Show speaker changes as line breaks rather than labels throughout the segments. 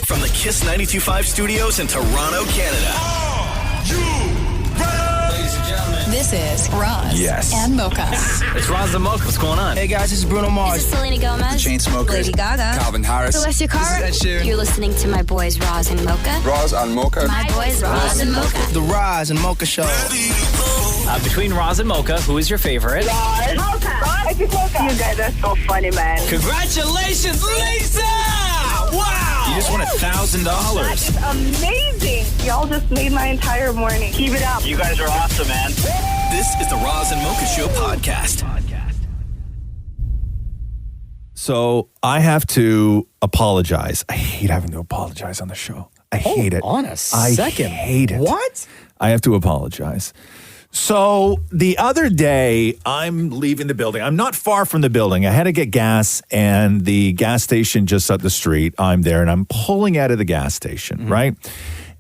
From the Kiss 92.5 studios in Toronto, Canada. Ladies and gentlemen.
This is Roz and Mocha.
It's Roz and Mocha. What's going on?
Hey guys, this is Bruno Mars.
This is Selena Gomez.
The Chainsmokers.
Lady Gaga.
Calvin Harris.
Celestia Cara.
This is Ed Sheeran.
You're listening to my boys Roz and Mocha.
Roz and Mocha.
My boys Roz and Mocha.
The Roz and Mocha Show.
Between Roz and Mocha, who is your favorite?
Mocha. Mocha. You guys are so funny, man.
Congratulations, Lisa! Wow! You just won $1,000.
That's amazing. Y'all just made my entire morning. Keep it up.
You guys are awesome, man. This is the Roz and Mocha Show podcast.
So I have to apologize. I hate having to apologize on the show. I hate it.
On a second.
I hate it.
What?
I have to apologize. So the other day, I'm leaving the building. I'm not far from the building. I had to get gas, and the gas station just up the street, I'm there, and I'm pulling out of the gas station, right?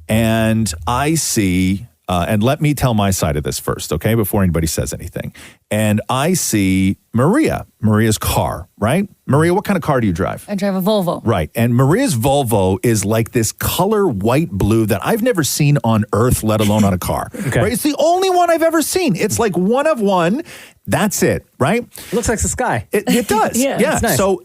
And I see, and let me tell my side of this first, okay, before anybody says anything. And I see Maria's car, right? Maria, what kind of car do you drive?
I drive a Volvo.
Right. And Maria's Volvo is like this color white blue that I've never seen on earth, let alone on a car.
Okay.
Right? It's the only one I've ever seen. It's like one of one. That's it, right?
Looks like the sky.
It does.
Yeah.
Yeah.
It's nice.
So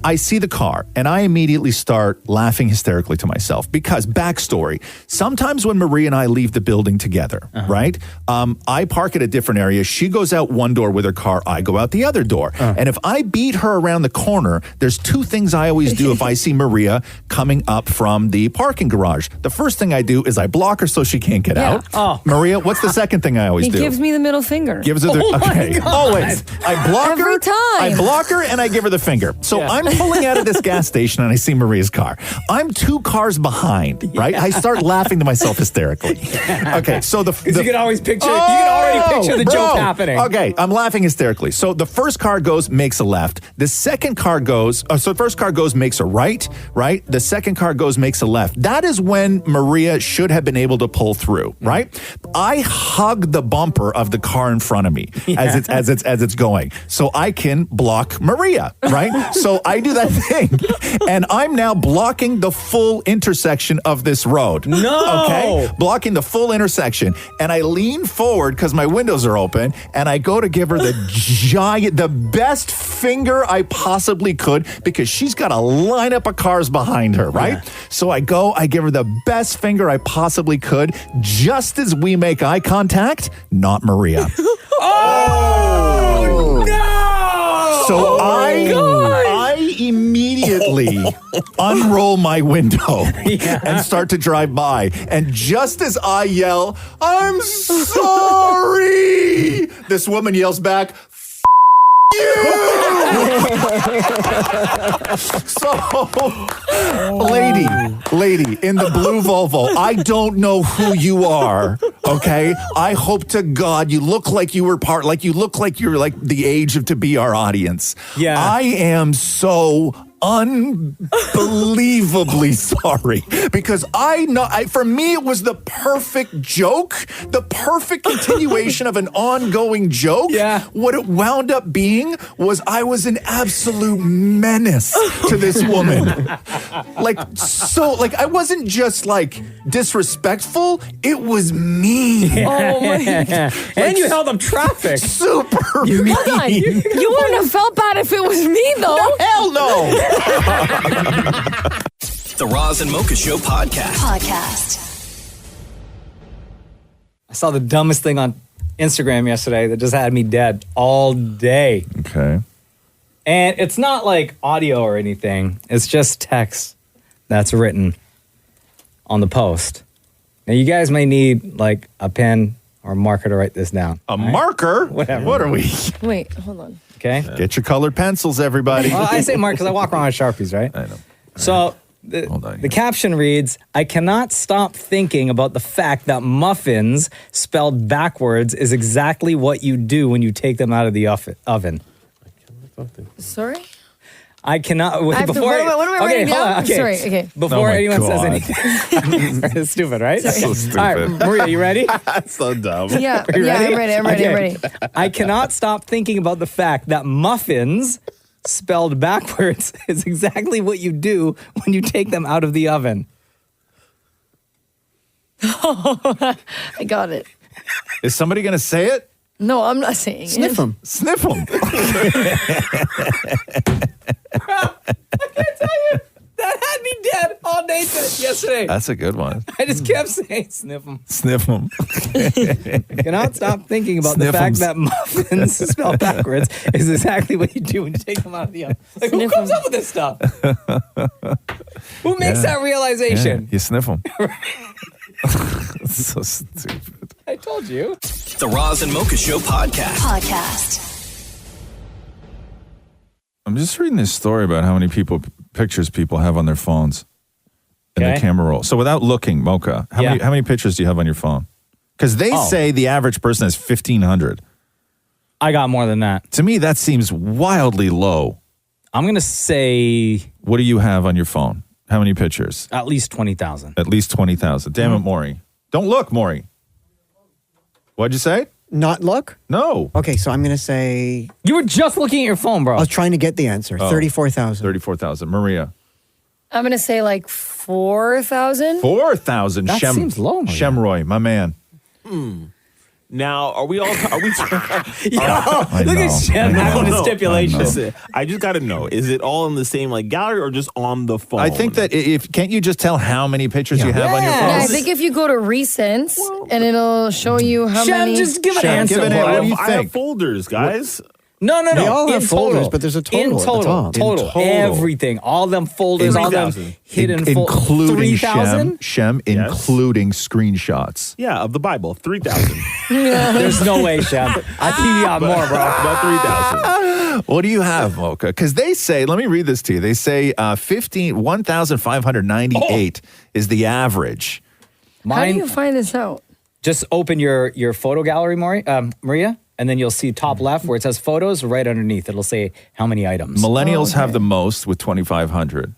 I see the car and I immediately start laughing hysterically to myself because backstory, sometimes when Maria and I leave the building together, right? I park at a different area. She goes out one door with her car. I go out the other door. And if I beat her around the corner, there's two things I always do if I see Maria coming up from the parking garage. The first thing I do is I block her so she can't get out.
Oh.
Maria, what's the second thing I always
He
do?
gives me the middle finger.
Gives her the okay. Always. I block
Every
her.
time.
I block her and I give her the finger. So
Yeah.
I'm pulling out of this gas station and I see Maria's car. I'm 2 cars behind, right? I start laughing to myself hysterically. Okay, so
You can always picture. you can already picture the joke happening.
Okay, I'm laughing hysterically. So the first car goes, makes a left. The second car goes, so the first car goes, makes a right? The second car goes, makes a left. That is when Maria should have been able to pull through, right? I hug the bumper of the car in front of me as it's going, so I can block Maria, right? So I do that thing, and I'm now blocking the full intersection of this road.
No!
Okay? Blocking the full intersection, and I lean forward because my windows are open, and I go to give her the best finger I possibly could because she's got a lineup of cars behind her, right?
Yeah.
So I give her the best finger I possibly could. Just as we make eye contact, not Maria.
Oh no!
So I immediately unroll my window and start to drive by. And just as I yell, "I'm sorry," this woman yells back, "F you!" So, lady in the blue Volvo, I don't know who you are, okay? I hope to God you look like you were you look like you're like the age of to be our audience.
Yeah.
I am so unbelievably sorry because for me it was the perfect joke, the perfect continuation of an ongoing joke.
Yeah.
What it wound up being was I was an absolute menace to this woman. I wasn't just like disrespectful, it was mean.
Oh my God.
And you held up traffic.
Super mean.
Hold on. You wouldn't have felt bad if it was me, though.
Hell no.
The Roz and Mocha Show podcast.
I saw the dumbest thing on Instagram yesterday that just had me dead all day.
Okay.
And it's not like audio or anything. It's just text that's written on the post. Now, you guys may need like a pen or a marker to write this down.
A marker?
Whatever.
What are we?
Wait, hold on.
Okay?
Get your colored pencils, everybody.
Well, I say mark because I walk around with Sharpies, right?
I know.
So
Hold on
the
here.
caption reads, "I cannot stop thinking about the fact that muffins spelled backwards is exactly what you do when you take them out of the oven."
Sorry? I
I cannot.
have to-
Before,
what am I writing
hold
down?
on, okay.
Sorry, okay.
Before
Oh my
anyone says
God.
anything. It's stupid, right?
So stupid.
All right, Maria, you ready?
That's so dumb.
Yeah,
You
yeah,
ready?
I'm ready.
Okay. I cannot stop thinking about the fact that muffins spelled backwards is exactly what you do when you take them out of the oven.
I got it.
Is somebody going to say it?
No, I'm not saying
Sniff
it.
them.
Sniff them.
That had me dead all day yesterday.
That's a good one.
I just kept saying, sniff them.
Sniff them.
Cannot stop thinking about
Sniff
the fact
'ems.
that muffins spelled backwards is exactly what you do when you take them out of the oven. Like, who
Sniff
comes
'em.
up with this stuff? Who makes that
Yeah,
realization?
you sniff them. So stupid.
I told you.
The Roz and Mocha Show podcast.
I'm just reading this story about how many pictures people have on their phones in the
Okay.
camera roll. So without looking, Mocha, how many pictures do you have on your phone? Because they say the average person has 1,500.
I got more than that.
To me, that seems wildly low.
I'm going to say
What do you have on your phone? How many pictures?
at least 20,000.
At least 20,000. Damn it, Maury. Don't look, Maury. What'd you say?
Not look?
No.
Okay, so I'm going to say,
You were just looking at your phone, bro.
I was trying to get the answer. 34,000.
34,000. Maria.
I'm going to say like 4,000.
4,000.
That seems low, Maria.
Shemroy, my man.
Now, are we all? Are we?
I
Look
know,
at Shem
I know.
having a
No,
stipulation.
Listen, I just got to know: is it all in the same like gallery or just on the phone?
I think that if can't you just tell how many pictures you have on your
Yeah.
phone?
Yeah, I think if you go to recents and it'll show you how
Shem,
many.
just give an
Shem,
answer.
give an
bro.
answer. What do you
I have
think?
folders, guys.
No.
They all have
In
folders,
total.
but there's a total
In
at the
total.
top.
Total.
In total.
Everything. All them folders, all them
3,000.
hidden
including
3,000?
Shem,
Yes.
including screenshots.
Yeah, of the Bible, 3,000.
There's no way, Shem. I think you got more, bro.
About 3,000.
What do you have, Mocha? Because they say, let me read this to you. They say 1,598 is the average.
How do you find this out?
Just open your photo gallery, Maria, and then you'll see top left where it says photos. Right underneath, it'll say how many items.
Millennials have the most with 2,500.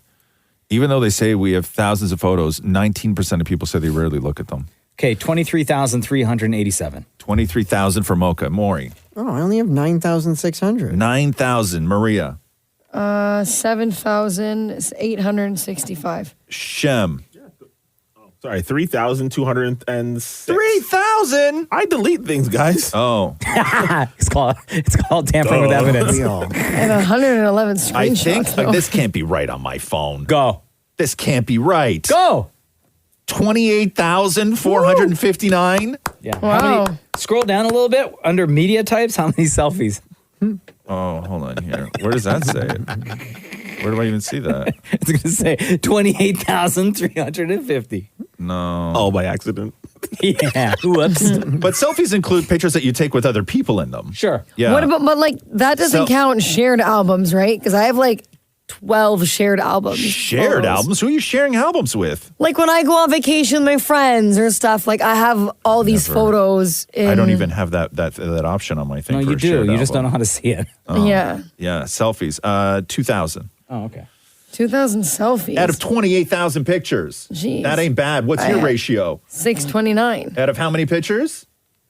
Even though they say we have thousands of photos, 19% of people say they rarely look at them.
Okay, 23,387.
23,000 for Mocha. Maury.
Oh, I only have 9,600.
9,000. Maria.
7,865.
Shem.
Sorry, 3,206.
3,000?
I delete things, guys.
Oh.
It's called tampering with evidence.
We all.
And 111 screenshots.
I think
though.
this can't be right on my phone.
Go.
This can't be right.
Go.
28,459?
Yeah.
Wow.
How many, scroll down a little bit under media types. How many selfies?
Oh, hold on here. Where does that say it? Where do I even see that?
It's going to say 28,350.
No.
Oh, by accident.
Yeah. Whoops.
But selfies include pictures that you take with other people in them.
Sure.
Yeah.
What about, but like, that doesn't
So-
count shared albums, right? Because I have like 12 shared albums.
Shared
photos.
albums? Who are you sharing albums with?
Like when I go on vacation with my friends or stuff, like I have all these
Never.
photos. In,
I don't even have that option on my thing.
No,
for
you
a
do.
shared
You just don't know
album.
how to see it.
Yeah.
Yeah, selfies. 2,000.
Oh, okay.
2,000 selfies.
Out of 28,000 pictures.
Jeez.
That ain't bad. What's your
I-
ratio?
629.
Out of how many pictures?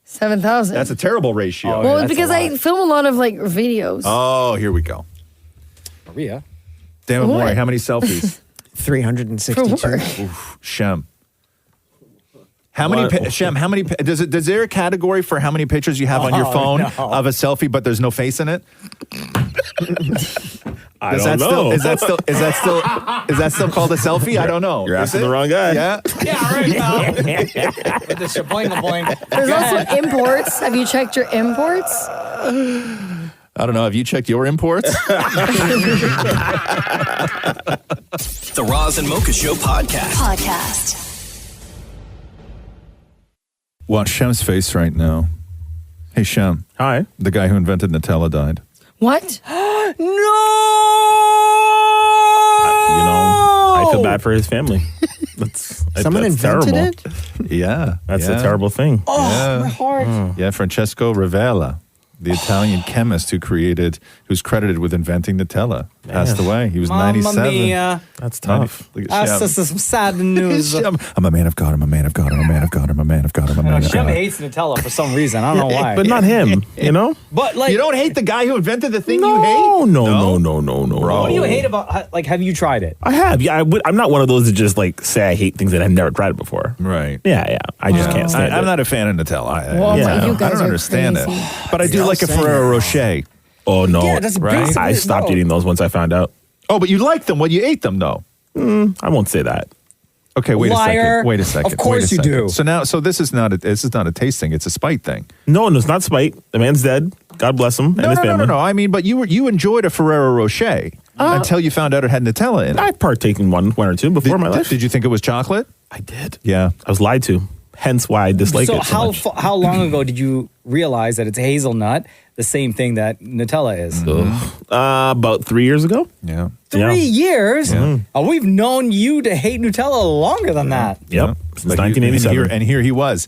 7,000.
That's a terrible ratio.
Oh,
well,
that's
because
a
I
lot.
film a lot of like videos.
Oh, here we go.
Maria.
Damn it,
What?
Maury. How many selfies?
362.
For work.
Shem. How many,
What?
Shem, how many, does there a category for how many pictures you have on your
Oh,
phone
no.
of a selfie, but there's no face in it?
I
Is
don't
that
know.
Still, is that still called a selfie? I don't know.
You're
Is
asking
it?
the wrong guy.
Yeah.
Yeah, right now. With the shaboing boing.
There's also imports. Have you checked your imports?
I don't know. Have you checked your imports?
The Roz and Mocha Show podcast.
Watch Shem's face right now. Hey, Shem.
Hi.
The guy who invented Nutella died.
What?
I feel bad for his family.
Someone
that's
invented
terrible.
it?
Yeah.
That's
yeah.
a terrible thing.
Oh, my heart.
Yeah, Francesco Ravella, the Italian chemist who's credited with inventing Nutella. Passed away. He was
Mamma
97.
mia.
That's tough.
Look at Shem.
That's some sad news.
I'm a man of God. I'm a man of God. I'm a man of God. I'm a man of God. I'm a man of
Shem
God.
hates Nutella for some reason. I don't know why.
But not him, you know?
But like,
You don't hate the guy who invented the thing you hate?
No.
Bro.
what do you hate about? Like, have you tried it?
I have. Yeah, I'm not one of those that just like say I hate things that I've never tried before.
Right.
Yeah. I just can't stand it.
I'm not a fan of Nutella.
Well,
Yeah.
you
I
guys
don't
are
understand
crazy.
it. But I do like a Ferrero Rocher.
Oh, no.
Yeah, that's
Right?
basically
I stopped eating those once I found out.
Oh, but you liked them when you ate them, though.
I won't say that.
Okay, wait
Liar.
a second. Wait a second.
Of course
Wait a
you
second.
do.
So this is not a taste thing. It's a spite thing.
No, it's not spite. The man's dead. God bless him and his family.
No. I mean, but you enjoyed a Ferrero Rocher until you found out it had Nutella in it.
I partake in one or two before my life.
Did you think it was chocolate?
I did.
Yeah.
I was lied to. Hence why I dislike
So
it so much.
how long ago did you realize that it's hazelnut, the same thing that Nutella is?
About 3 years ago.
Yeah.
3 years? We've known you to hate Nutella longer than that.
Yep. Since
But
1987.
and here he was,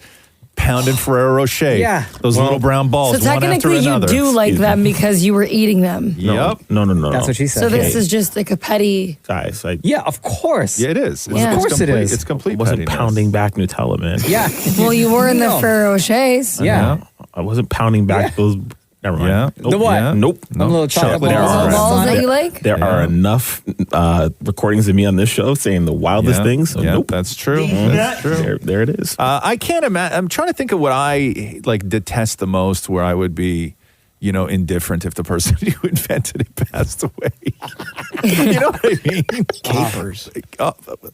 pounding Ferrero Rocher.
Yeah.
Those little brown balls.
So
one after
technically, you
another.
do like them because you were eating them.
Yep.
No.
That's what she said.
So this is just like a petty.
Guys, I
Yeah, of course.
Yeah, it is.
Yeah.
Of course it
complete,
is.
It's complete.
wasn't
pettiness.
pounding back Nutella, man.
Yeah.
Well, you were in the
No.
Ferrero Rochers.
Yeah.
I wasn't pounding back those. Never mind.
Yeah.
Nope.
The what?
Yeah.
Nope.
Them little chocolate
There
balls.
are-
Balls that
Sonic.
you like?
There are enough recordings of me on this show saying the wildest
Yeah.
things. So
Yeah,
nope.
that's true. That's true.
There it is.
I can't imagine. I'm trying to think of what I like detest the most, where I would be, indifferent if the person who invented it passed away. You know what I mean?
Capers.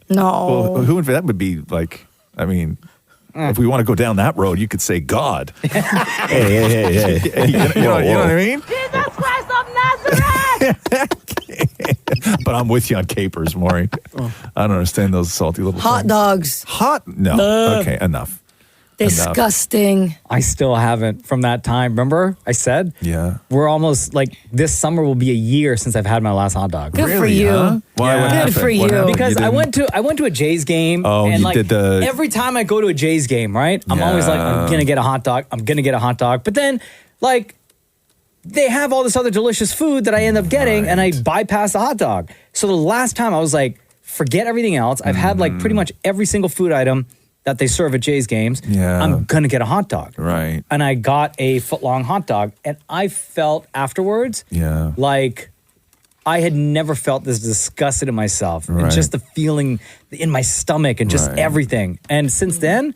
No.
Well, who invented that would be like? I mean, if we want to go down that road, you could say God.
Hey.
You know what I mean?
Jesus Christ of Nazareth!
But I'm with you on capers, Maury. I don't understand those salty little
Hot
things.
dogs.
Hot? No. Okay, enough.
Disgusting.
I still haven't from that time. Remember I said?
Yeah.
We're almost like this summer will be a year since I've had my last hot dog.
Good for you.
Huh? Why?
Yeah.
What
Good
happened?
for
What
you.
happened?
Because
You
I
didn't-
went to a Jays game.
Oh,
and
you
like
did the-
every time I go to a Jays game, right? I'm always like, I'm gonna get a hot dog. I'm gonna get a hot dog. But then, like, they have all this other delicious food that I end up getting, and I bypass the hot dog. So the last time I was like, forget everything else. I've had like pretty much every single food item that they serve at Jays games.
Yeah.
I'm gonna get a hot dog.
Right.
And I got a foot-long hot dog, and I felt afterwards
Yeah.
like I had never felt this disgusted in myself. And
Right.
just the feeling in my stomach and just
Right.
everything. And since then,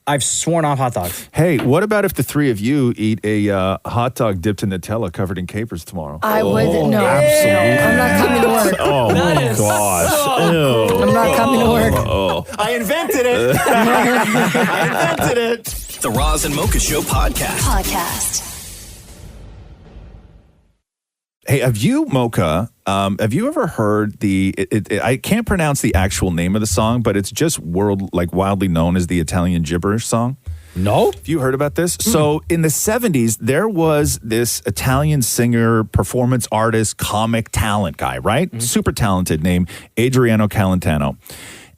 I've sworn off hot dogs.
Hey, what about if the three of you eat a hot dog dipped in Nutella covered in capers tomorrow?
I would. No. I'm not coming to work.
Oh my gosh. Ew.
I'm not coming to work.
Oh.
I invented it. I invented it.
The Roz and Mocha Show podcast.
Hey, have you, Mocha, have you ever heard I can't pronounce the actual name of the song, but it's just wildly known as the Italian gibberish song?
No?
Have you heard about this? So in the 70s, there was this Italian singer, performance artist, comic talent guy, right? Super talented, named Adriano Calentano.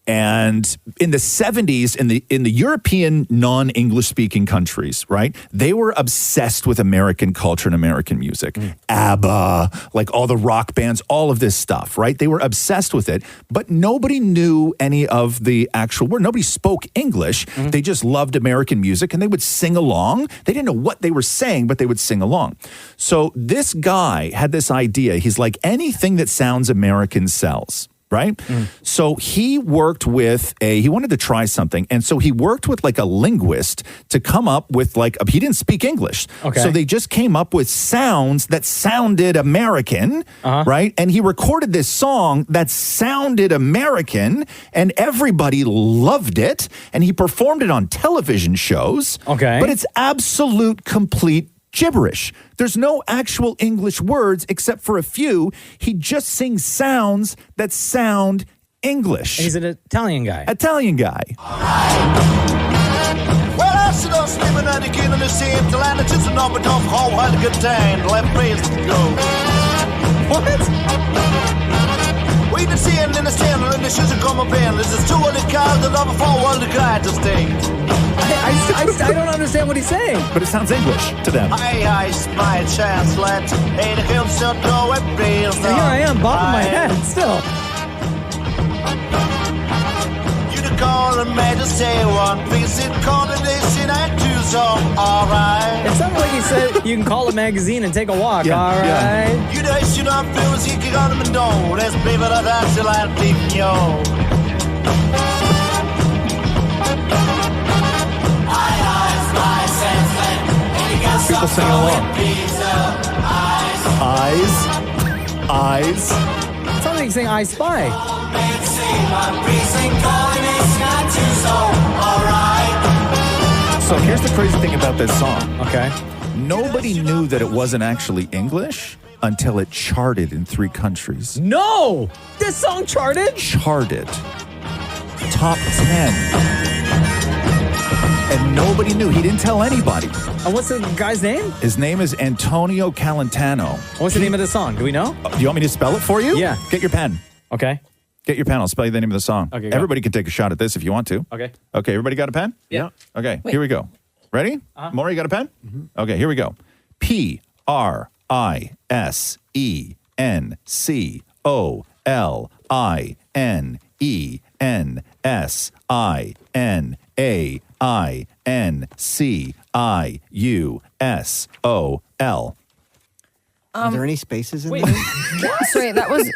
And in the 70s, in the European non-English speaking countries, right, they were obsessed with American culture and American music. ABBA, like all the rock bands, all of this stuff, right? They were obsessed with it, but nobody knew any of the actual word. Nobody spoke English. They just loved American music, and they would sing along. They didn't know what they were saying, but they would sing along. So this guy had this idea. He's like, anything that sounds American sells. Right? So he worked with he wanted to try something. And so he worked with like a linguist to come up with he didn't speak English.
Okay.
So they just came up with sounds that sounded American, right? And he recorded this song that sounded American, and everybody loved it. And he performed it on television shows.
Okay.
But it's absolute, complete gibberish. There's no actual English words except for a few. He just sings sounds that sound English.
And he's an Italian guy.
Italian guy.
Well, I see those living at the king of the same land. It's just a number of whole had a good time. Let me go. What? We the same in the stand, and the shoes come up in. This is 2 of the cars that are before all the guys to stay.
I don't understand what he's saying.
But it sounds English to them.
I my chance, let hey, the hills shall go and breeze.
And here I am, bobbing my head still.
Call and made to say one piece in coordination I do so alright.
It sounded like he said you can call a magazine and take a walk.
Yeah,
All right.
Yeah. You know, you not feel as you can on them and know. There's people that I still have deep yo.
People singing along. Eyes.
It sounds like he's saying I Spy.
So here's the crazy thing about this song.
Okay.
Nobody knew that it wasn't actually English until it charted in 3 countries.
No! This song charted?
Charted. Top 10. And nobody knew. He didn't tell anybody.
And what's the guy's name?
His name is Antonio Calentano.
What's the name of the song? Do we know?
Do you want me to spell it for you?
Yeah.
Get your pen.
Okay.
Get your pen. I'll spell you the name of the song.
Okay, go.
Everybody can take a shot at this if you want to.
Okay.
Okay, everybody got a pen?
Yeah.
Okay, here we go. Ready? Maury, you got a pen?
Mm-hmm.
Okay, here we go. PRISCOLINCIUSL.
Are there any spaces in
Wait.
there?
Sorry, that was.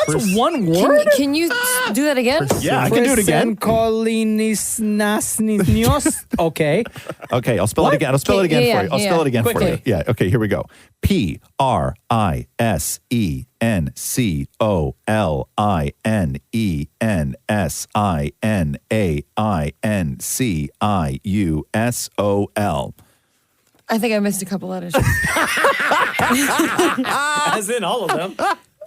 That's one word?
Can you do that again?
Yeah, I can do it again.
Okay.
Okay, I'll spell it again. I'll spell it again for you. I'll spell it again for you.
Quickly.
Yeah, okay, here we go. PRISCOLINCIUSL.
I think I missed a couple letters.
As in all of them.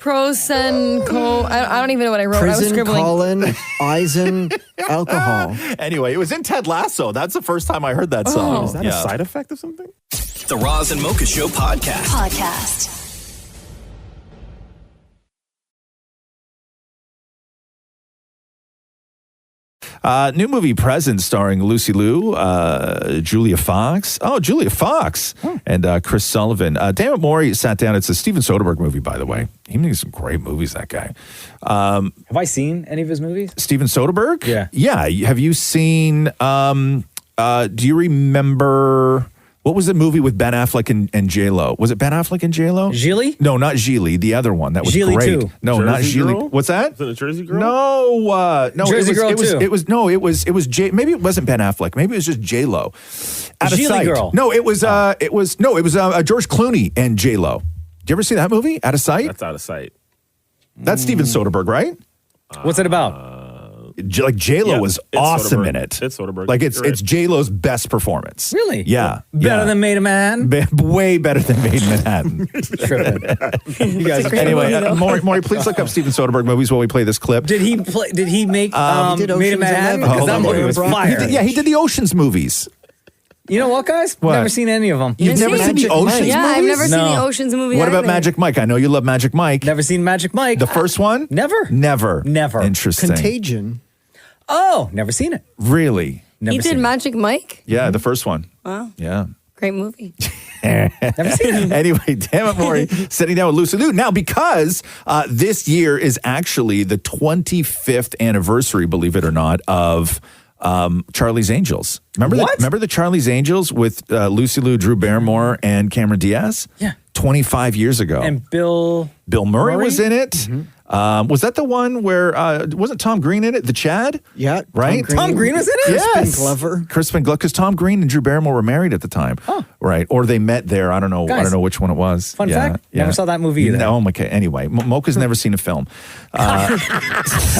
Prosenco. I don't even know what I wrote. I was
Prison,
scribbling.
colon, Eisen, alcohol.
Anyway, it was in Ted Lasso. That's the first time I heard that song.
Is that a side effect of something?
The Roz and Mocha Show podcast.
New movie Present starring Lucy Liu, Julia Fox. Oh, Julia Fox and Chris Sullivan. Dammit Maury sat down. It's a Steven Soderbergh movie, by the way. He makes some great movies, that guy.
Have I seen any of his movies?
Steven Soderbergh?
Yeah.
Yeah. Have you seen, do you remember... What was the movie with Ben Affleck and J-Lo? Was it Ben Affleck and J-Lo?
Gigli?
No, not Gigli. The other one. That was
Gigli
great.
2.
No,
Jersey
not Gigli.
Girl?
What's that?
Is it a Jersey Girl?
No,
Jersey Girl 2.
It was J. Maybe it wasn't Ben Affleck. Maybe it was just J-Lo. Out of
Gigli
Sight.
Girl.
No, it was George Clooney and J-Lo. Did you ever see that movie? Out of Sight?
That's Out of Sight.
That's Steven Soderbergh, right?
What's it about?
Like J-Lo
Yeah,
was
it's
awesome
Soderbergh.
in it.
It's Soderbergh.
Like it's
You're right.
J-Lo's best performance.
Really?
Yeah.
Better than Made in Manhattan?
Way better than Made in Manhattan.
Tripping. You guys.
Anyway, Maury, please look up Steven Soderbergh movies while we play this clip.
Did he make
He did
Made in
Ocean's
Manhattan?
11.
Because that
Hold on,
movie was
Hold on.
fire.
He did the Ocean's movies.
You know what, guys?
What?
Never seen any of them.
You've never seen the
Magic
Ocean's
Mike.
Yeah,
movies?
I've never seen
No.
the Ocean's movie.
What about
either.
Magic Mike? I know you love Magic Mike.
Never seen Magic Mike.
The first one?
Never.
Never. Interesting.
Contagion.
Oh, never seen it.
Really?
Never
He
seen
did
it.
Magic Mike?
Yeah, the first one.
Wow.
Yeah.
Great movie.
Never seen it.
Anyway, damn it, Maury, sitting down with Lucy Liu. Now, because this year is actually the 25th anniversary, believe it or not, of Charlie's Angels. Remember the Charlie's Angels with Lucy Liu, Drew Barrymore, and Cameron Diaz?
Yeah.
25 years ago.
And Bill
Murray was in it. Was that the one where, wasn't Tom Green in it? The Chad?
Yeah.
Right?
Tom Green was in it?
Crispin Glover.
Crispin Glover, because Tom Green and Drew Barrymore were married at the time. Oh. Right. Or they met there. I don't know.
Guys,
I don't know which one it was.
Fun fact, never saw that movie either.
No, okay. Anyway, Mocha's never seen a film.
I've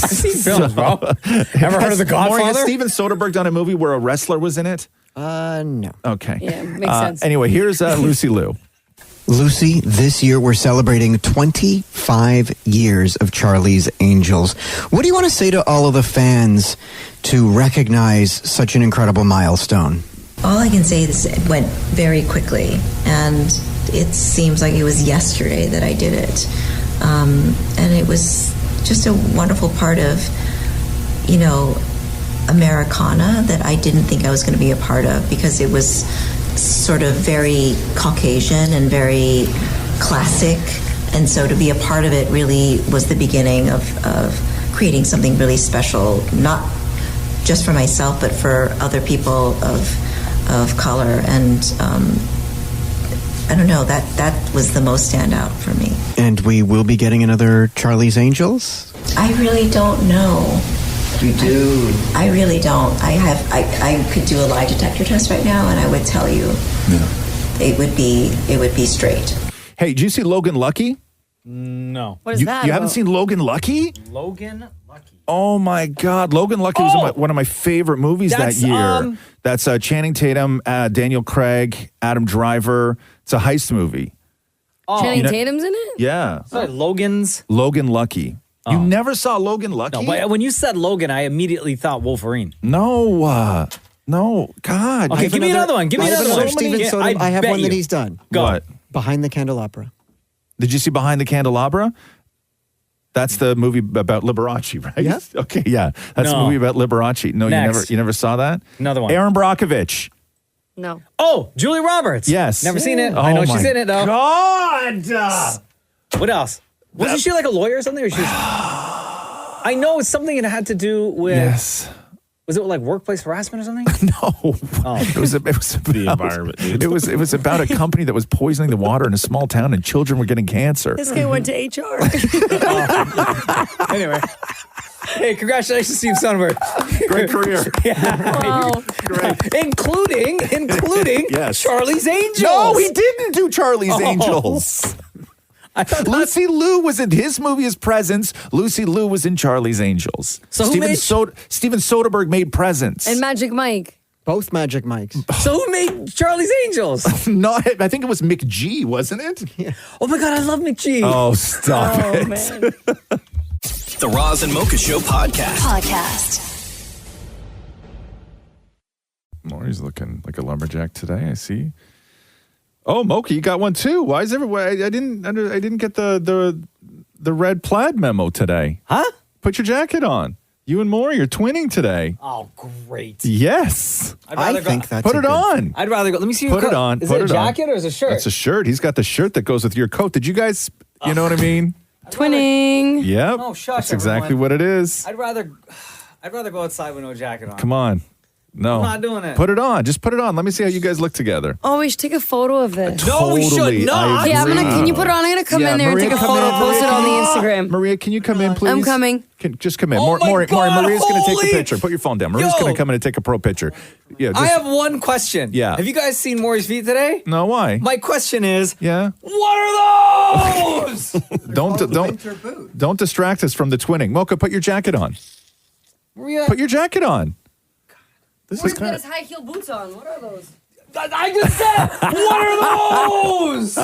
seen films, bro. Ever heard of The
Maury, has
Godfather?
Steven Soderbergh done a movie where a wrestler was in it?
No.
Okay.
Yeah, makes sense.
Anyway, here's Lucy Liu.
Lucy, this year we're celebrating 25 years of Charlie's Angels. What do you want to say to all of the fans to recognize such an incredible milestone?
All I can say is it went very quickly, and it seems like it was yesterday that I did it. And it was just a wonderful part of, you know, Americana that I didn't think I was going to be a part of, because it was sort of very Caucasian and very classic. And so to be a part of it really was the beginning of creating something really special, not just for myself, but for other people of color. And I don't know, that was the most standout for me.
And we will be getting another Charlie's Angels?
I really don't know.
You do?
I really don't. I could do a lie detector test right now, and I would tell you it would be straight.
Hey, did you see Logan Lucky?
No.
What is that?
You haven't seen Logan Lucky?
Logan Lucky.
Oh my God, Logan Lucky was one of my favorite movies that year. That's Channing Tatum, Daniel Craig, Adam Driver. It's a heist movie.
Channing Tatum's in it?
Yeah.
Sorry, Logan Lucky.
You never saw Logan Lucky?
No, but when you said Logan, I immediately thought Wolverine.
No, God.
Okay, give me another one. Give me another one.
Steven Soderbergh, I have one that he's done.
Go.
What?
Behind the Candelabra.
Did you see Behind the Candelabra? That's the movie about Liberace, right?
Yeah.
Okay, yeah. That's the movie about Liberace. No,
Next.
you never saw that?
Another one.
Aaron Brockovich.
No.
Oh, Julia Roberts.
Yes.
Never seen it.
Oh
I know
my
she's in it, though.
God!
What else? Wasn't she like a lawyer or something? Or she was... I know it's something it had to do with...
Yes.
Was it like workplace harassment or something?
No. It was about
the environment, dude.
It was about a company that was poisoning the water in a small town and children were getting cancer.
This guy went to HR.
Anyway. Hey, congratulations, Steve Sonnenberg.
Great career.
Wow.
Great.
Including
Yes.
Charlie's Angels.
No, he didn't do Charlie's Angels. Lucy Liu was in his movie as Presents. Lucy Liu was in Charlie's Angels.
So
Steven Soderbergh made Presents.
And Magic Mike.
Both Magic Mikes.
So who made Charlie's Angels?
No, I think it was McG, wasn't it?
Yeah.
Oh my God, I love McG.
Oh, stop it.
Man.
The Roz and Mocha Show podcast.
Maury's looking like a lumberjack today, I see. Oh, Mocha, you got one too. Why is everybody? I didn't get the red plaid memo today.
Huh?
Put your jacket on. You and Maury are twinning today.
Oh, great.
Yes.
I think that's
Put it on.
I'd rather go. Let me see your
Put
coat.
it on.
Is
Put
it a
it on.
jacket or is it a shirt?
It's a shirt. He's got the shirt that goes with your coat. Did you guys, you know what I mean?
Twinning.
Yep.
Oh, shush,
That's exactly
everyone.
what it is.
I'd rather go outside with no jacket on.
Come on. No.
I'm not doing it.
Put it on. Just put it on. Let me see how you guys look together.
Oh, we should take a photo of this.
No, we should not.
Yeah, can you put it on? I'm going to come in there and
Maria,
take a
come
photo,
in.
post it on the
Maria,
Instagram.
Maria, can you come in, please?
I'm coming.
Just come in.
Oh my
Maury,
God,
Maria's going to take
holy-
the picture. Put your phone down. Maria's going to come in and take a pro picture. Yeah.
I have one question.
Yeah.
Have you guys seen Maury's feet today?
No, why?
My question is,
Yeah.
what are those?
Don't distract us from the twinning. Mocha, put your jacket on.
Maria,
Put your jacket on.
This is kind of.
high heel boots on. What are those?
I just said, what are those?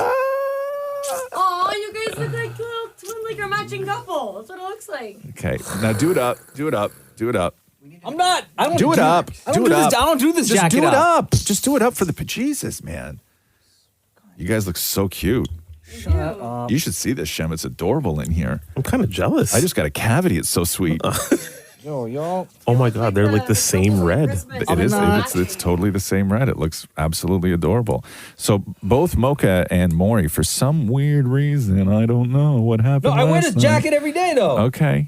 Oh, you guys look like little twin, like a matching couple. That's what it looks like.
Okay. Now do it up. Do it up. Do it up.
I'm not. I don't
Do it up.
I don't
Do
do
it
this.
up.
I don't do this
Just
jacket
do it
up.
up. Just do it up for the Jesus, man. You guys look so cute.
Shut up.
You should see this, Shem. It's adorable in here.
I'm kind of jealous.
I just got a cavity. It's so sweet.
Yo, y'all.
Oh my God, they're like the same red.
It is. It's totally the same red. It looks absolutely adorable. So both Mocha and Maury, for some weird reason, I don't know what happened.
No, I wear
last
this
night.
jacket every day, though.
Okay.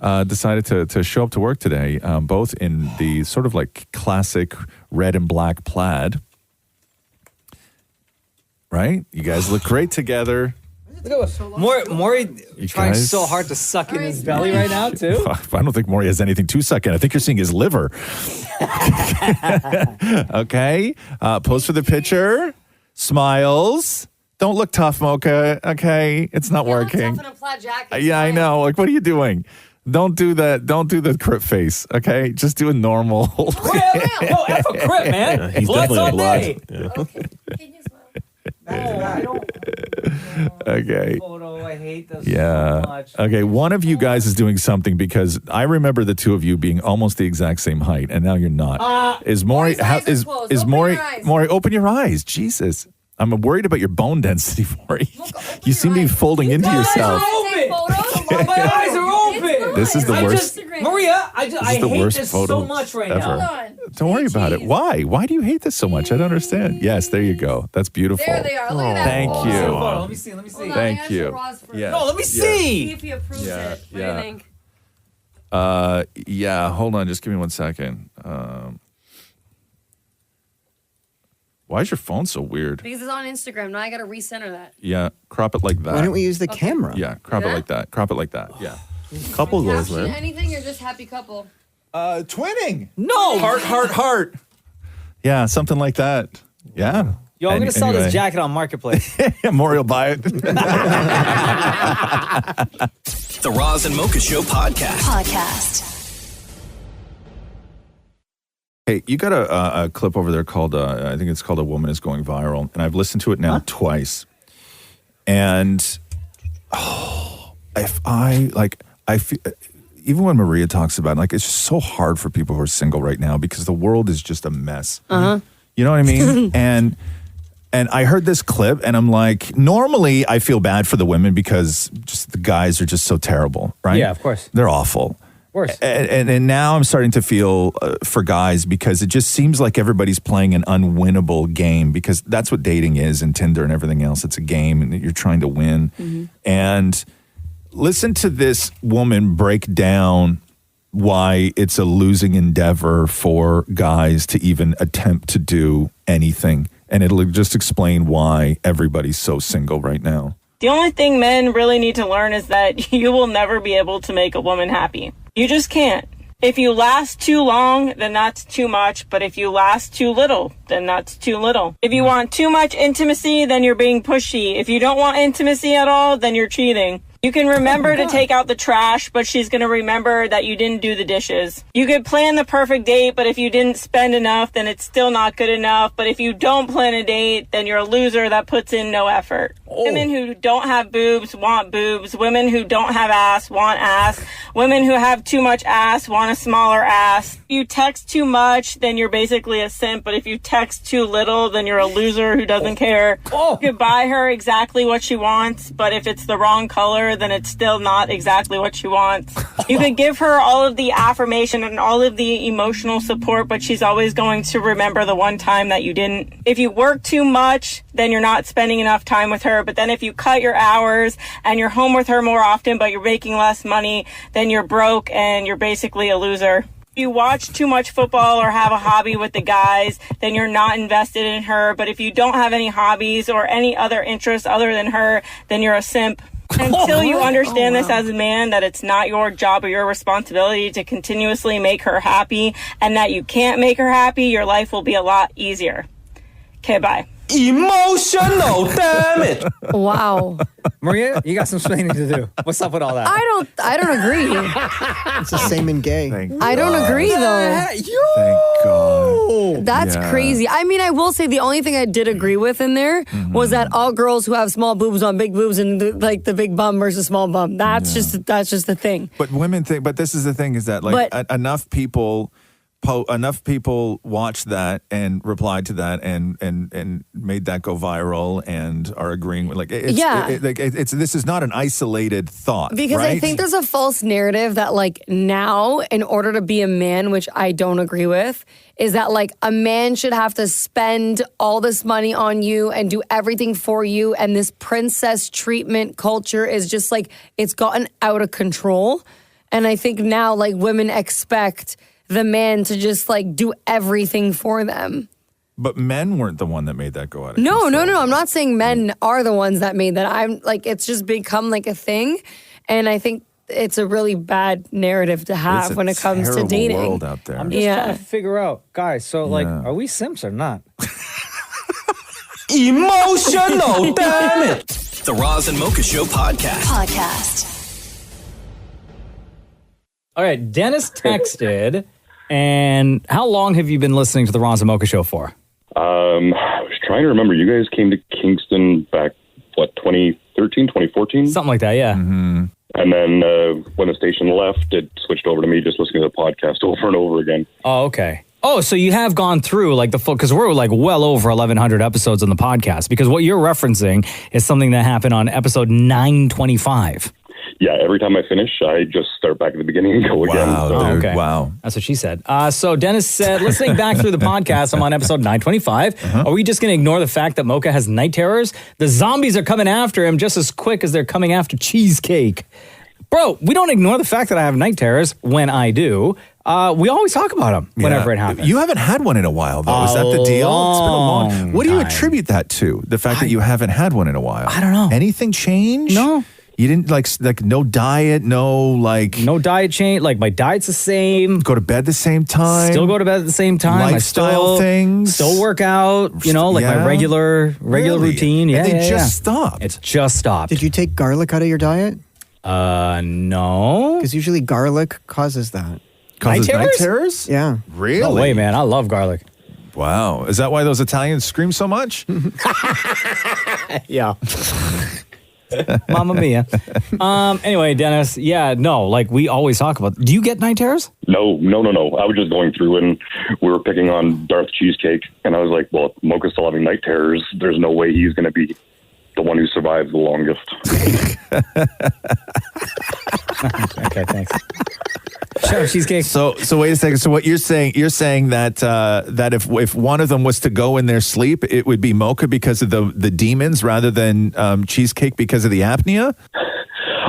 Decided to show up to work today, both in the sort of like classic red and black plaid. Right? You guys look great together.
Look at what Maury trying
guys-
so hard to suck in his belly right now, too.
I don't think Maury has anything to suck in. I think you're seeing his liver. Okay. Pose for the picture. Smiles. Don't look tough, Mocha. Okay. It's not working. Yeah, I know. Like, what are you doing? Don't do that. Don't do the crip face. Okay. Just do a normal.
No, F a crip, man.
Yeah, he's
Blood's
definitely a
all
blood.
day.
Yeah.
Okay. Can you smile?
No, I don't.
Okay.
Photo, I hate this
Yeah.
so much.
Okay. One of you guys is doing something because I remember the two of you being almost the exact same height, and now you're not. Is Maury?
Maury's eyes are closed.
Is
Open
Maury?
your eyes.
Maury, open your eyes. Jesus, I'm worried about your bone density, Maury. You seem to be folding into yourself.
Take photos?
My eyes are open.
This is the worst.
Maria, I hate
worst
this
photo
so much right
ever.
now.
Don't worry about it. Why? Why do you hate this so much? I don't understand. Yes, there you go. That's beautiful.
There they are. Look at that.
Thank
Oh.
you.
Let me see.
Thank you. Yeah.
No, let me
See
see.
if he approves
Yeah,
it. What
yeah.
do you think?
Yeah, hold on. Just give me 1 second. Why is your phone so weird?
Because it's on Instagram. Now I got to recenter that.
Yeah, crop it like that.
Why don't we use the camera?
Yeah, crop it
that?
like that. Crop it like that. Yeah.
Couple goals,
Caption
man.
anything or just happy couple?
Twinning.
No.
Heart. Yeah, something like that. Yeah.
Yo, I'm going to sell
Anyway.
this jacket on Marketplace.
Maury will buy it.
The Roz and Mocha Show
Podcast.
Hey, you got a clip over there called, I think it's called A Woman is Going Viral. And I've listened to it now twice. And, I feel, even when Maria talks about it, like, it's just so hard for people who are single right now because the world is just a mess.
Uh-huh.
You know what I mean? And I heard this clip and I'm like, normally I feel bad for the women because just the guys are just so terrible, right?
Yeah, of course.
They're awful.
Of course.
And now I'm starting to feel for guys because it just seems like everybody's playing an unwinnable game because that's what dating is and Tinder and everything else. It's a game and you're trying to win.
Mm-hmm.
And listen to this woman break down why it's a losing endeavor for guys to even attempt to do anything. And it'll just explain why everybody's so single right now.
The only thing men really need to learn is that you will never be able to make a woman happy. You just can't. If you last too long, then that's too much. But if you last too little, then that's too little. If you want too much intimacy, then you're being pushy. If you don't want intimacy at all, then you're cheating. You can remember to take out the trash, but she's going to remember that you didn't do the dishes. You could plan the perfect date, but if you didn't spend enough, then it's still not good enough. But if you don't plan a date, then you're a loser that puts in no effort. Women who don't have boobs want boobs. Women who don't have ass want ass. Women who have too much ass want a smaller ass. If you text too much, then you're basically a simp. But if you text too little, then you're a loser who doesn't care. You could buy her exactly what she wants, but if it's the wrong color, then it's still not exactly what she wants. You could give her all of the affirmation and all of the emotional support, but she's always going to remember the one time that you didn't. If you work too much, then you're not spending enough time with her. But then if you cut your hours and you're home with her more often, but you're making less money, then you're broke and you're basically a loser. If you watch too much football or have a hobby with the guys, then you're not invested in her. But if you don't have any hobbies or any other interests other than her, then you're a simp. Until you understand this as a man, that it's not your job or your responsibility to continuously make her happy and that you can't make her happy, your life will be a lot easier. Okay, bye.
Emotional damage.
Wow.
Maria, you got some explaining to do. What's up with all that?
I don't agree.
It's the same in gay.
I don't agree though.
Thank God.
That's
Yeah.
crazy. I mean, I will say the only thing I did agree with in there was that all girls who have small boobs want big boobs and the big bum versus small bum. That's just the thing.
But women think, but this is the thing is that like enough people watched that and replied to that and made that go viral and are agreeing with this is not an isolated thought.
Because
right?
I think there's a false narrative that like now in order to be a man, which I don't agree with, is that like a man should have to spend all this money on you and do everything for you. And this princess treatment culture is just like, it's gotten out of control. And I think now like women expect the man to just like do everything for them.
But men weren't the one that made that go out of
No.
control.
I'm not saying men are the ones that made that. I'm like, it's just become like a thing. And I think it's a really bad narrative to have
It's a
when it comes to
terrible
dating.
world out there.
I'm just trying to figure out, guys, so like, are we simps or not?
Emotional damage.
The Roz and Mocha Show podcast.
All right, Dennis texted, and how long have you been listening to the Roz and Mocha Show for?
I was trying to remember. You guys came to Kingston back, 2013, 2014?
Something like that, yeah.
Mm-hmm.
And then when the station left, it switched over to me just listening to the podcast over and over again.
Oh, okay. Oh, so you have gone through like the full, because we're like well over 1,100 episodes on the podcast, because what you're referencing is something that happened on episode 925.
yeah, every time I finish, I just start back at the beginning and go again.
Wow,
So,
dude.
Okay.
Wow.
That's what she said. So Dennis said, listening back through the podcast, I'm on episode 925. Are we just going to ignore the fact that Mocha has night terrors? The zombies are coming after him just as quick as they're coming after cheesecake. Bro, we don't ignore the fact that I have night terrors when I do. We always talk about them whenever it happens.
You haven't had one in a while, though. Is that the deal? It's been a long. What do you attribute that to? The fact that you haven't had one in a while?
I don't know.
Anything change?
No.
You didn't like no diet, no
diet change. Like my diet's the same.
Go to bed the same time.
Still go to bed at the same time.
Lifestyle things.
Still work out. My regular routine. Yeah,
and they
yeah,
just
yeah.
stopped.
It's just stopped.
Did you take garlic out of your diet?
No.
Because usually garlic causes that.
Causes night terrors?
Yeah.
Really?
No way, man. I love garlic.
Wow. Is that why those Italians scream so much?
Yeah. Mamma mia. Anyway, Dennis, we always talk about. Do you get night terrors?
No. I was just going through and we were picking on Darth Cheesecake, and I was like, well, Mocha's still having night terrors. There's no way he's going to be the one who survives the longest.
Okay, thanks. Sure, cheesecake.
So wait a second. So what you're saying that if one of them was to go in their sleep, it would be Mocha because of the demons rather than Cheesecake because of the apnea?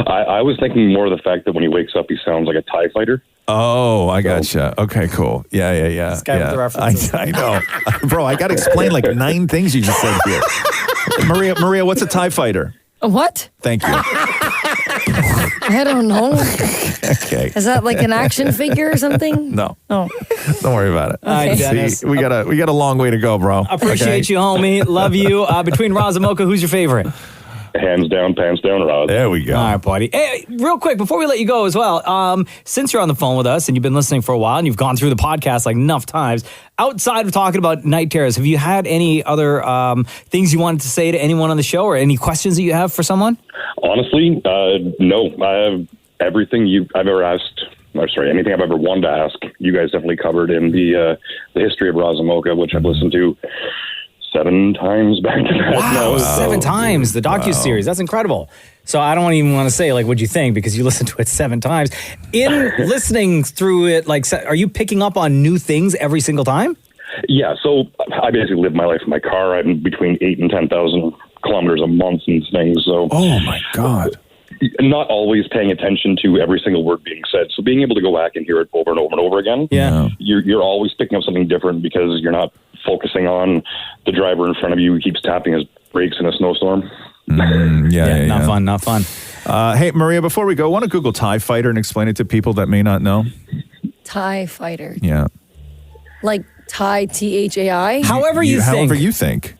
I was thinking more of the fact that when he wakes up, he sounds like a TIE fighter.
Oh, I gotcha. Okay, cool. Yeah.
This guy with the references.
I know. Bro, I got to explain like 9 things you just said here. Maria, what's a TIE fighter?
A what?
Thank you.
I don't know.
Okay.
Is that like an action figure or something?
No.
Oh.
Don't worry about it.
All right, Dennis.
See, we got a long way to go, bro.
Appreciate you, homie. Love you. Between Roz and Mocha, who's your favorite?
Hands down, pants down, Roz.
There we go.
All right, buddy. Hey, real quick, before we let you go as well, since you're on the phone with us and you've been listening for a while and you've gone through the podcast like enough times, outside of talking about night terrors, have you had any other things you wanted to say to anyone on the show or any questions that you have for someone?
Honestly, no. I have everything I've ever asked. Anything I've ever wanted to ask. You guys definitely covered in the history of Roz and Mocha, which I've listened to 7 times back to back.
Wow, 7 times, the docuseries. That's incredible. So I don't even want to say, what'd you think? Because you listened to it 7 times. In listening through it, are you picking up on new things every single time?
Yeah, so I basically live my life in my car. I'm between 8,000 and 10,000 kilometers a month and things. So,
oh my God.
Not always paying attention to every single word being said. So being able to go back and hear it over and over and over again, you're always picking up something different because you're not focusing on the driver in front of you who keeps tapping his brakes in a snowstorm.
Not fun.
Hey, Maria, before we go, I want to Google TIE fighter and explain it to people that may not know.
TIE fighter.
Yeah.
Like TIE, THAI?
However you
think.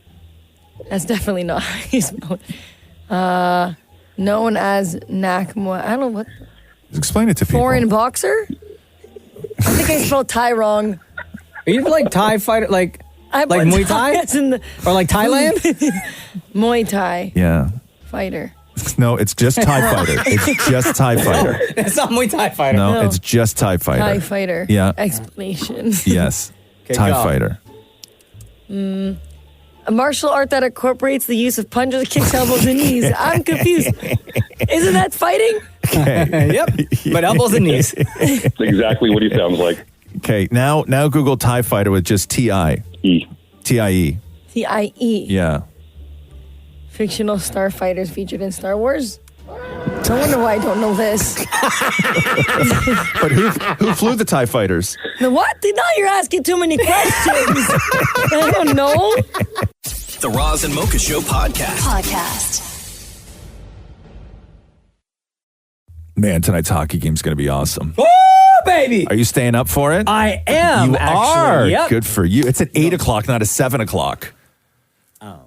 That's definitely not how you spell it. Known as Nakmo. I don't know what.
Explain it to people.
Foreign boxer? I think I spelled Thai wrong.
Are you like TIE fighter, like Muay Thai? Or like Thailand?
Muay Thai.
Yeah.
Fighter.
No, it's just TIE fighter. It's just TIE fighter.
It's not Muay Thai fighter.
No, it's just TIE fighter.
TIE fighter.
Yeah.
Explanation.
Yes. TIE fighter.
A martial art that incorporates the use of punches, kicks, elbows, and knees. I'm confused. Isn't that fighting?
Okay.
Yep. But elbows and knees.
That's exactly what he sounds like.
Okay. Now Google TIE fighter with just T-I-E. T-I-E.
T-I-E.
Yeah.
Fictional starfighters featured in Star Wars. No wonder why I don't know this.
But who flew the TIE fighters?
The what? Now you're asking too many questions. I don't know.
The Roz and Mocha Show podcast.
Man, tonight's hockey game's going to be awesome.
Oh, baby.
Are you staying up for it?
I am,
You
actually.
are.
Yep.
Good for you. It's at 8 o'clock, not at 7 o'clock.
Oh.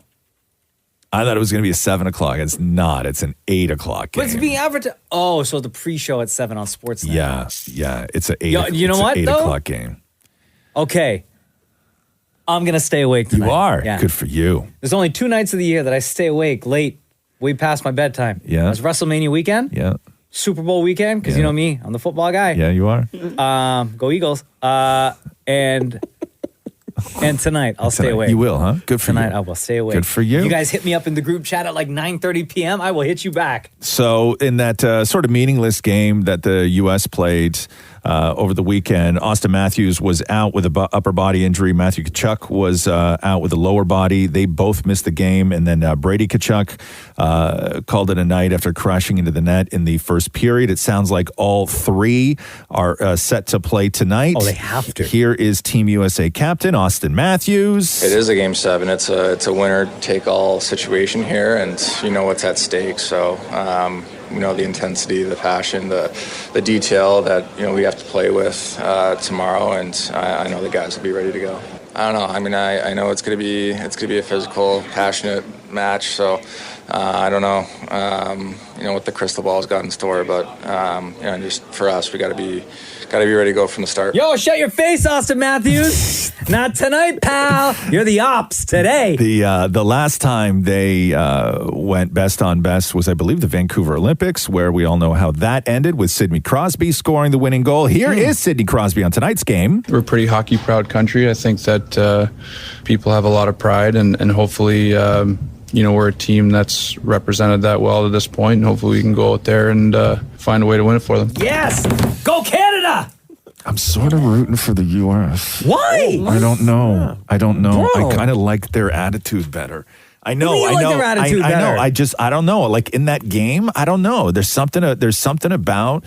I thought it was going to be a 7 o'clock. It's not. It's an 8 o'clock game.
But it's being advertised. Oh, so the pre-show at 7 on Sportsnet.
Yeah. It's an 8
You know what,
8
though?
o'clock game.
Okay. I'm going to stay awake tonight.
You are.
Yeah.
Good for you.
There's only 2 nights of the year that I stay awake late, way past my bedtime.
Yeah.
It's WrestleMania weekend.
Yeah.
Super Bowl weekend, because you know me, I'm the football guy.
Yeah, you are.
Go Eagles. And And tonight, I'll stay awake.
You will, huh? Good for
tonight,
you.
I will stay awake.
Good for you.
You guys hit me up in the group chat at like 9:30 p.m. I will hit you back.
So in that sort of meaningless game that the U.S. played over the weekend, Austin Matthews was out with a upper body injury. Matthew Tkachuk was out with a lower body. They both missed the game. And then Brady Tkachuk called it a night after crashing into the net in the first period. It sounds like all three are set to play tonight.
Oh, they have to.
Here is Team USA captain Austin Matthews.
It is a game 7. It's a winner-take-all situation here, and you know what's at stake. So, you know, the intensity, the passion, the detail that, you know, we have to play with tomorrow, and I know the guys will be ready to go. I don't know. I mean, I know it's gonna be a physical, passionate match. So I don't know, you know, what the crystal ball's got in store, but you know, just for us, we gotta be ready to go from the start.
Yo, shut your face, Austin Matthews. Not tonight, pal. You're the ops today.
The last time they went best on best was, I believe, the Vancouver Olympics, where we all know how that ended with Sidney Crosby scoring the winning goal. Here is Sidney Crosby on tonight's game.
We're a pretty hockey proud country. I think that people have a lot of pride, and hopefully you know, we're a team that's represented that well to this point, and hopefully we can go out there and find a way to win it for them.
Yes! Go Canada!
I'm sort of rooting for the U.S.
Why?
I don't know.
Yeah.
I don't know.
Bro.
I kind of like their attitude better. I know.
What do you
I
like
know.
their attitude
I
better?
know. I don't know. Like in that game, I don't know. There's something about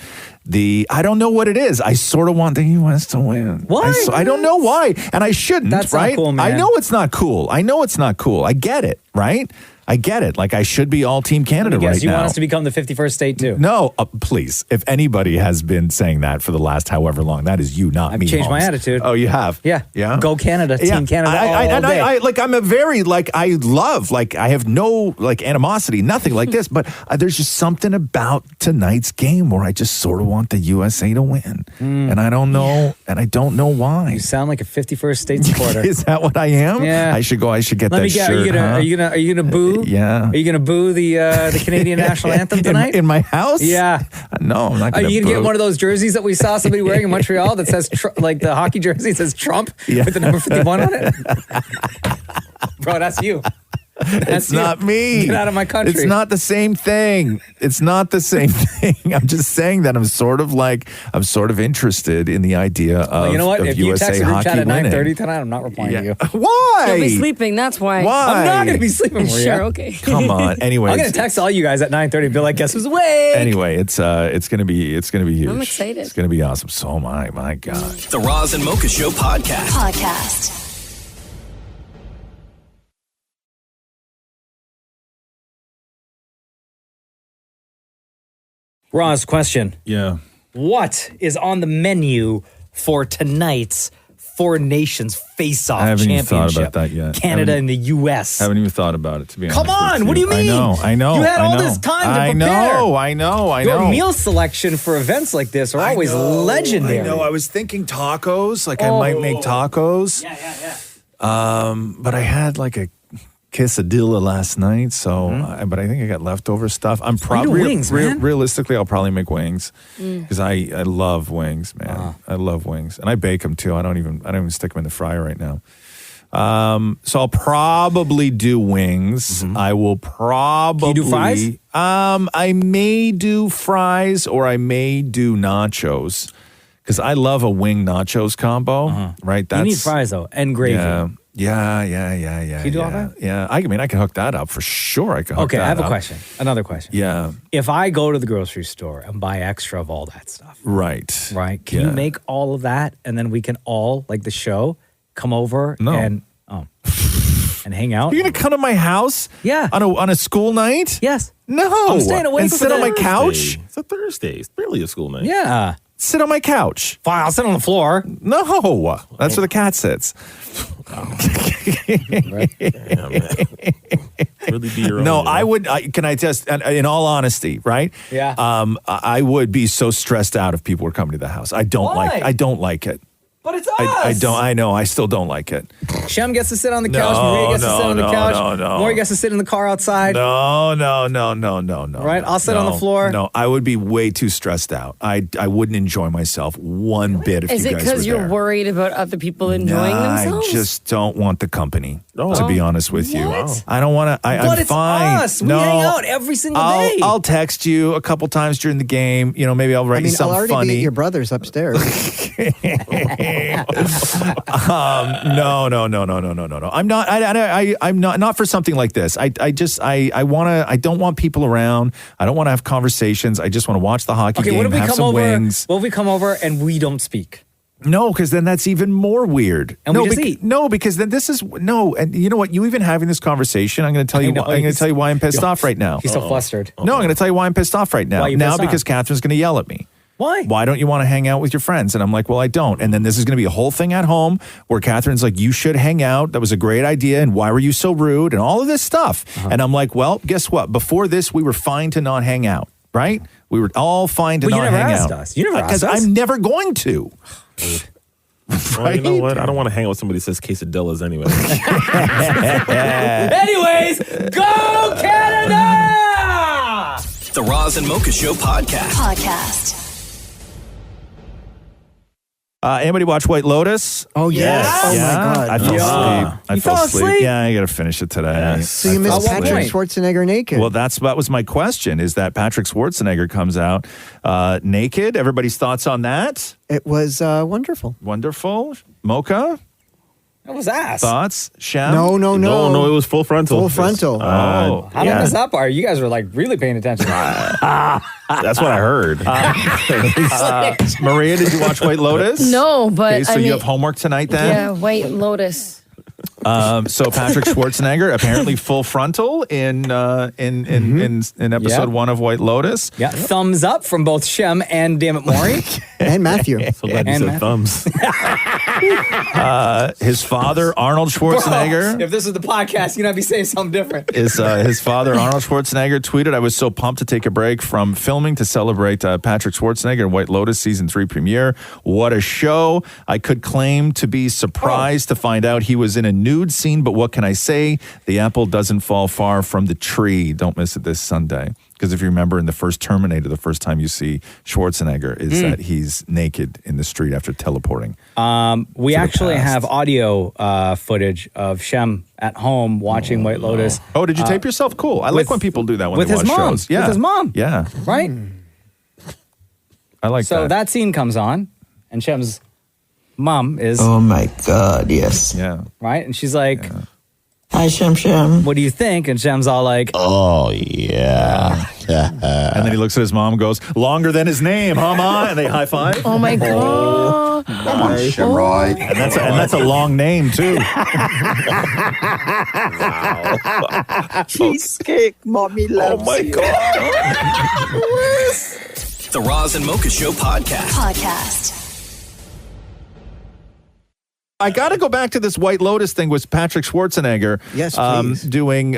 I don't know what it is. I sort of want the U.S. to win.
Why?
I don't know why, and I shouldn't.
That's not
right?
cool, man.
I know it's not cool. I get it. Right? I get it. Like I should be all Team Canada right
you
now.
want us to become the 51st state too?
No, please. If anybody has been saying that for the last however long, that is you, not
I've
me.
changed my
Holmes.
attitude.
Oh, you have?
Yeah.
Yeah.
Go Canada, Team Canada all day.
I'm a very, I love, I have no, animosity, nothing like this, but there's just something about tonight's game where I just sort of want the USA to win. And I don't know, and I don't know why.
You sound like a 51st state supporter.
Is that what I am?
Yeah.
I should get
Let
that
me get.
shirt.
Are you gonna boo?
Yeah.
Are you gonna boo the Canadian national anthem tonight
in my house?
Yeah.
No, I'm not
Are
gonna
you gonna
boo.
get one of those jerseys that we saw somebody wearing in Montreal that says like the hockey jersey says Trump with the number 51 on it? Bro, that's you.
It's not me.
Get out of my country.
It's not the same thing. It's not the same thing. I'm just saying that I'm sort of interested in the idea of,
well, you know what?
of
If you
USA
text the group
hockey
chat at
winning.
9:30 tonight, I'm not replying to you.
Why?
You'll be sleeping, that's why.
Why?
I'm not going to be sleeping. Maria.
Sure, okay.
Come on. Anyway,
I'm going to text all you guys at 9:30 and be like, guess who's awake?
Anyway, it's gonna be huge.
I'm excited.
It's gonna be awesome. So my God.
The Roz and Mocha Show podcast.
Roz, question.
Yeah.
What is on the menu for tonight's Four Nations Face-Off
I haven't
Championship?
even thought about that yet.
Canada and the U.S.
Haven't even thought about it, to be honest.
Come on,
with
what do you mean?
I know.
You had
I
all
know.
this time to prepare.
I know.
Your meal selection for events like this are always legendary.
I know. I was thinking tacos. I might make tacos.
Yeah.
But I had a quesadilla last night, so but I think I got leftover stuff. I'm probably
wings, man.
realistically, I'll probably make wings because I love wings, man. I love wings, and I bake them too. I don't even stick them in the fryer right now. So I'll probably do wings. I will probably.
Can you do fries?
I may do fries, or I may do nachos because I love a wing nachos combo. Right?
You need fries though and gravy.
Yeah.
Can you do all that?
Yeah, I mean, I can hook that up for sure. I can hook
Okay,
that
I have a
up.
question. Another question.
Yeah.
If I go to the grocery store and buy extra of all that stuff,
right?
Can you make all of that, and then we can all, like the show, come over and hang out?
You're gonna come to my house?
Yeah.
On a school night?
Yes.
No.
I'm staying away
and
from
sit on my
Thursday.
couch?
It's a Thursday. It's barely a school night.
Yeah.
Sit on my couch.
Fine, I'll sit on the floor.
No. That's where the cat sits.
Really be your own.
No, I would. Can I just, in all honesty, right?
Yeah.
I would be so stressed out if people were coming to the house. I don't
Why?
like it.
But it's us.
I know. I still don't like it.
Shem gets to sit on the couch. Maria gets to sit on the couch. Maury gets to sit in the car outside.
No.
Right? I'll sit on the floor.
No, I would be way too stressed out. I wouldn't enjoy myself one bit if
Is
you
it
guys were
because you're
there.
worried about other people enjoying themselves?
I just don't want the company, to be honest with you.
What?
I don't want to.
But
I'm
it's
fine.
us. We hang out every single day.
I'll text you a couple times during the game. You know, maybe I'll write you
I'll
something
already
funny.
be at your brother's upstairs.
No. I'm not. I'm not for something like this. I don't want people around. I don't want to have conversations. I just want to watch the hockey game.
What if we
have
come
some
over?
wings.
What if we come over and we don't speak?
No, because then that's even more weird.
And we just eat.
No, because then this is and you know what? You even having this conversation, I'm going to tell you. I'm going to tell you why I'm pissed off right now.
He's so flustered.
No, I'm going to tell you why I'm pissed off right now.
Why are you
Now
pissed off?
because Catherine's going to yell at me.
Why?
Why don't you want to hang out with your friends? And I'm like, well, I don't. And then this is going to be a whole thing at home where Catherine's like, you should hang out. That was a great idea. And why were you so rude? And all of this stuff. And I'm like, well, guess what? Before this, we were fine to not hang out, right? We were all fine to
Well,
not
you never
hang
asked
out.
us. You never asked us.
Because I'm never going to.
Well, you know what? I don't want to hang out with somebody who says quesadillas anyway.
Anyways, go Canada!
The Roz and Mocha Show podcast.
Anybody watch White Lotus?
Oh, yes. Oh, my God.
I fell asleep. I
You
fell
fell
asleep.
asleep?
Yeah, I got to finish it today.
So you missed Patrick Schwarzenegger naked.
Well, that was my question, is that Patrick Schwarzenegger comes out naked. Everybody's thoughts on that?
It was wonderful.
Wonderful. Mocha?
That was ass.
Thoughts? Shem?
No.
No, it was full frontal.
Full frontal.
Oh.
How did I miss that part? You guys were like really paying attention.
That's what I heard.
Maria, did you watch White Lotus?
No, but
Okay, so you have homework tonight then?
Yeah, White Lotus.
So Patrick Schwarzenegger apparently full frontal in episode 1 of White Lotus.
Yeah, thumbs up from both Shem and Dammit Maury.
And Matthew.
So glad you said thumbs.
His father, Arnold Schwarzenegger.
Bro, if this was the podcast, you'd not be saying something different.
His father, Arnold Schwarzenegger, tweeted, "I was so pumped to take a break from filming to celebrate Patrick Schwarzenegger and White Lotus season 3 premiere. What a show. I could claim to be surprised to find out he was in a nude scene, but what can I say? The apple doesn't fall far from the tree. Don't miss it this Sunday." Because if you remember in the first Terminator, the first time you see Schwarzenegger is that he's naked in the street after teleporting.
We actually have audio footage of Shem at home watching White Lotus.
Oh, did you tape yourself? Cool. I like when people do that when
with
they
his
watch
mom.
shows. Yeah.
With his mom.
Yeah.
Right?
I like
So
that.
that scene comes on, and Shem's mom is.
Oh my God, yes.
Yeah.
Right? And she's like,
Hi, Shem.
what do you think? And Shem's all like,
Oh, yeah.
And then he looks at his mom and goes, longer than his name, huh, Ma? And they high five.
Oh my God.
Right.
And that's a long name, too.
Cheesecake, mommy loves
Oh, my God.
The Roz and Mocha Show podcast.
I got to go back to this White Lotus thing with Patrick Schwarzenegger.
Yes, please.
Doing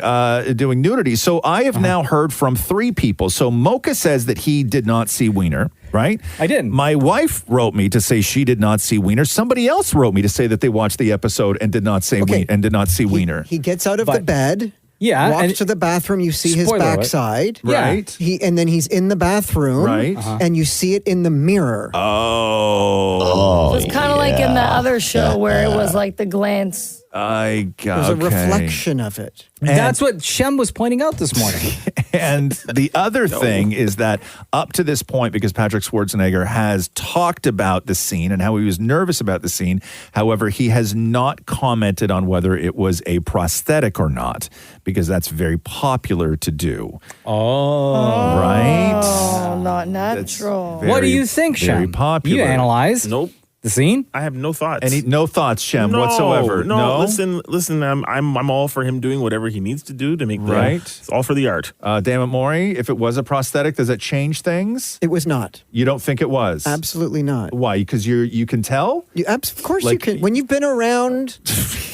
nudity. So I have now heard from 3 people. So Mocha says that he did not see Wiener, right?
I didn't.
My wife wrote me to say she did not see Wiener. Somebody else wrote me to say that they watched the episode and did not say and did not see Wiener.
He gets out of the bed.
Yeah,
Walks
and-
to the bathroom. You see his
Spoiler alert.
backside.
Yeah.
Right.
And then he's in the bathroom.
Right.
And you see it in the mirror.
Oh.
It's kind of like in the other show where it was like the glance.
I got
There's a reflection of it.
That's what Shem was pointing out this morning.
And the other thing is that up to this point, because Patrick Schwarzenegger has talked about the scene and how he was nervous about the scene, however, he has not commented on whether it was a prosthetic or not, because that's very popular to do.
Oh.
Right?
Oh, not natural.
What do you think,
very
Shem?
popular.
You analyzed
Nope.
the scene?
I have no thoughts.
No thoughts, Shem,
No,
whatsoever.
No, listen. I'm all for him doing whatever he needs to do to make
Right.
It's all for the art.
Dammit Maury, if it was a prosthetic, does it change things?
It was not.
You don't think it was?
Absolutely not.
Why? Because you can tell?
Of course
Like-
you can. When you've been around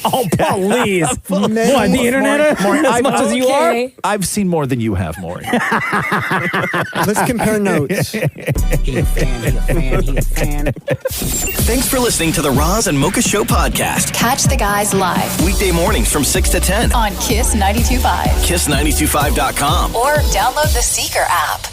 Oh, please. What, the internet?
Maury,
As much as you are?
I've seen more than you have, Maury.
Let's compare notes.
He a fan. Thanks for listening to the Roz and Mocha Show podcast.
Catch the guys live
Weekday mornings from 6 to 10
on Kiss 92.5
KISS925.com
or download the Seeker app.